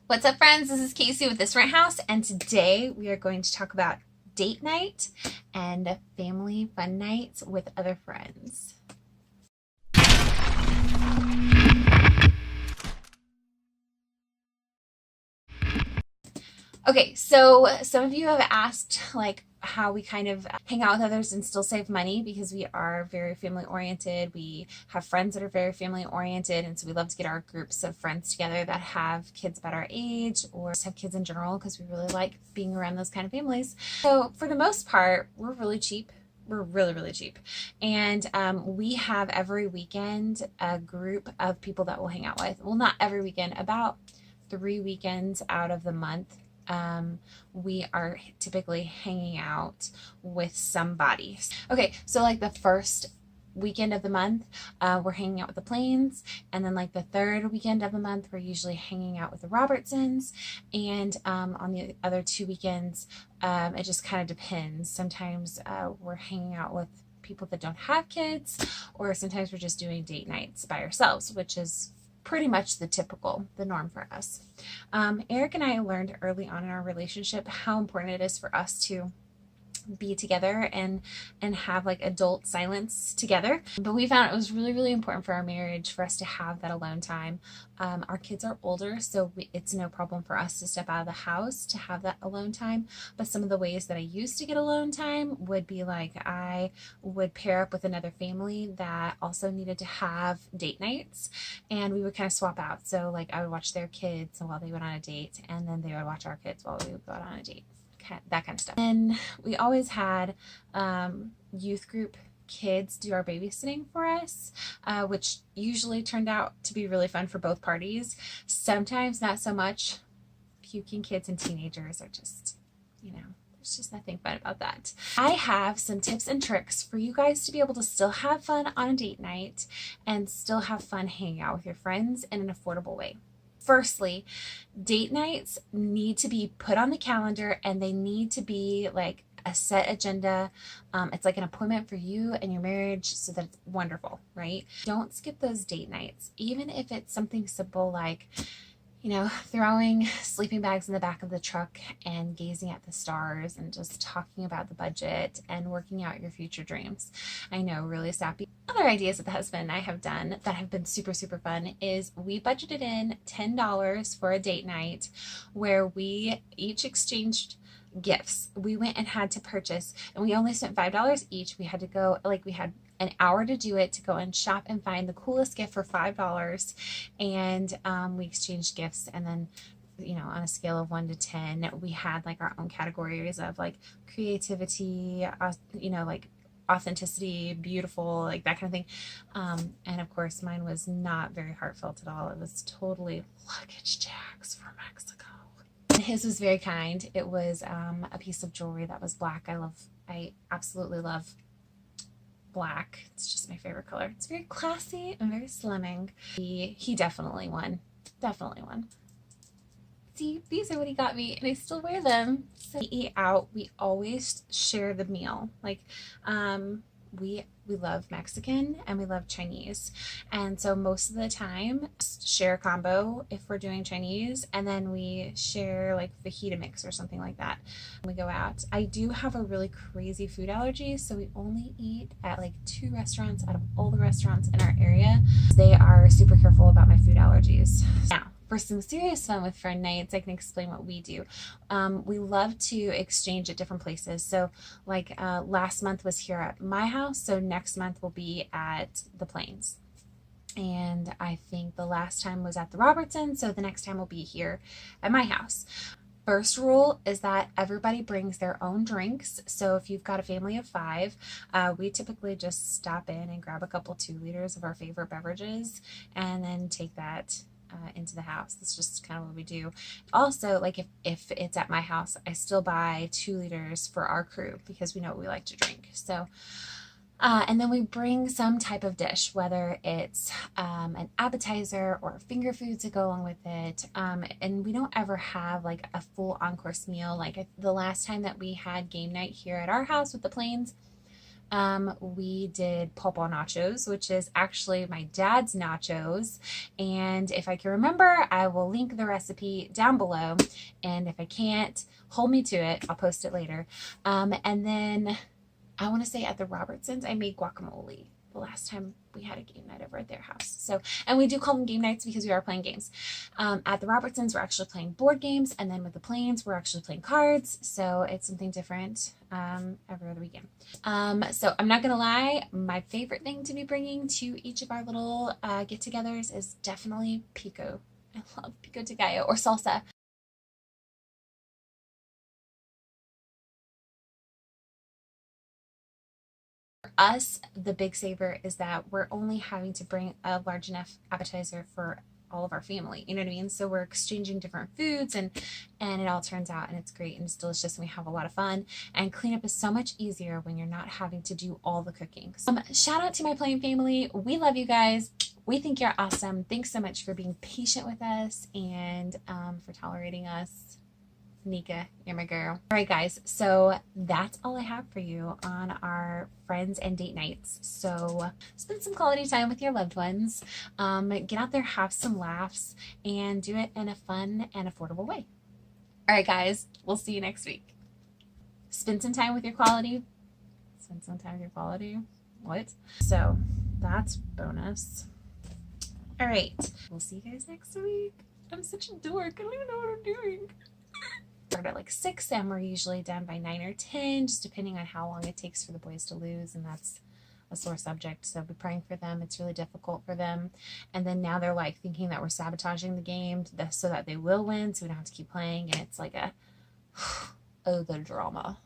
What's up, friends? This is Casey with This Rent House, and today we are going to talk about date night and family fun nights with other friends. Okay, so some of you have asked how we kind of hang out with others and still save money because we are very family oriented. We have friends that are very family oriented, and so we love to get our groups of friends together that have kids about our age or just have kids in general because we really like being around those kind of families. So for the most part, we're really cheap. We're really, really cheap. And we have every weekend a group of people that we'll hang out with. Well, not every weekend, about 3 weekends out of the month. We are typically hanging out with somebody. Okay, so like the first weekend of the month, we're hanging out with the Plains, and then like the third weekend of the month, we're usually hanging out with the Robertsons, and on the other 2 weekends, it just kind of depends. Sometimes we're hanging out with people that don't have kids, or sometimes we're just doing date nights by ourselves, which is pretty much the norm for us. Eric and I learned early on in our relationship how important it is for us to be together and have like adult silence together. But we found it was really, really important for our marriage for us to have that alone time. Our kids are older, so it's no problem for us to step out of the house to have that alone time. But some of the ways that I used to get alone time would be like I would pair up with another family that also needed to have date nights, and we would kind of swap out. So like I would watch their kids while they went on a date, and then they would watch our kids while we would go out on a date. That kind of stuff. And we always had youth group kids do our babysitting for us, which usually turned out to be really fun for both parties. Sometimes not so much. Puking kids and teenagers are just, there's just nothing fun about that. I have some tips and tricks for you guys to be able to still have fun on a date night and still have fun hanging out with your friends in an affordable way. Firstly, date nights need to be put on the calendar, and they need to be like a set agenda. It's like an appointment for you and your marriage, so that it's wonderful, right? Don't skip those date nights, even if it's something simple like, throwing sleeping bags in the back of the truck and gazing at the stars and just talking about the budget and working out your future dreams. I know, really sappy. Other ideas that the husband and I have done that have been super, super fun is we budgeted in $10 for a date night where we each exchanged gifts. We went and had to purchase, and we only spent $5 each. We had to go, we had an hour to do it, to go and shop and find the coolest gift for $5. And we exchanged gifts, and then on a scale of 1 to 10, we had like our own categories of like creativity, like authenticity, beautiful, like that kind of thing. And of course mine was not very heartfelt at all. It was totally luggage tags for Mexico. And his was very kind. It was a piece of jewelry that was black. I absolutely love black. It's just my favorite color. It's very classy and very slimming. He definitely won. Definitely won. See, these are what he got me, and I still wear them. So we eat out. We always share the meal. We love Mexican and we love Chinese, and so most of the time share a combo if we're doing Chinese, and then we share like fajita mix or something like that when we go out. I do have a really crazy food allergy, so we only eat at like 2 restaurants out of all the restaurants in our area. They are super careful about my food allergies. Now, for some serious fun with friend nights, I can explain what we do. We love to exchange at different places. So last month was here at my house, so next month will be at the Plains. And I think the last time was at the Robertson, so the next time will be here at my house. First rule is that everybody brings their own drinks. So if you've got a family of 5, we typically just stop in and grab a couple 2 liters of our favorite beverages and then take that into the house. That's just kind of what we do. Also, like if it's at my house, I still buy 2 liters for our crew because we know what we like to drink. So and then we bring some type of dish, whether it's an appetizer or finger foods to go along with it. And we don't ever have like a full on-course meal. Like the last time that we had game night here at our house with the Plains, We did pulpo nachos, which is actually my dad's nachos. And if I can remember, I will link the recipe down below. And if I can't, hold me to it. I'll post it later. And then I want to say at the Robertsons, I made guacamole the last time we had a game night over at their house. So, and we do call them game nights because we are playing games. At the Robertsons, we're actually playing board games, and then with the Plains, we're actually playing cards. So it's something different every other weekend. So I'm not gonna lie, my favorite thing to be bringing to each of our little get-togethers is definitely pico. I love pico de gallo or salsa. Us, the big saver is that we're only having to bring a large enough appetizer for all of our family. You know what I mean? So we're exchanging different foods and it all turns out and it's great and it's delicious and we have a lot of fun. And cleanup is so much easier when you're not having to do all the cooking. So, shout out to my Plain family. We love you guys. We think you're awesome. Thanks so much for being patient with us and for tolerating us. Nika, you're my girl. All right, guys, so that's all I have for you on our friends and date nights. So spend some quality time with your loved ones, get out there, have some laughs, and do it in a fun and affordable way. All right, guys, we'll see you next week. Spend some time with your quality. Spend some time with your quality. What? So that's bonus. All right, we'll see you guys next week. I'm such a dork. I don't even know what I'm doing. Start at like 6 and we're usually done by 9 or 10, just depending on how long it takes for the boys to lose, and that's a sore subject, so be praying for them. It's really difficult for them. And then now they're like thinking that we're sabotaging the game so that they will win so we don't have to keep playing, and it's like a oh, the drama.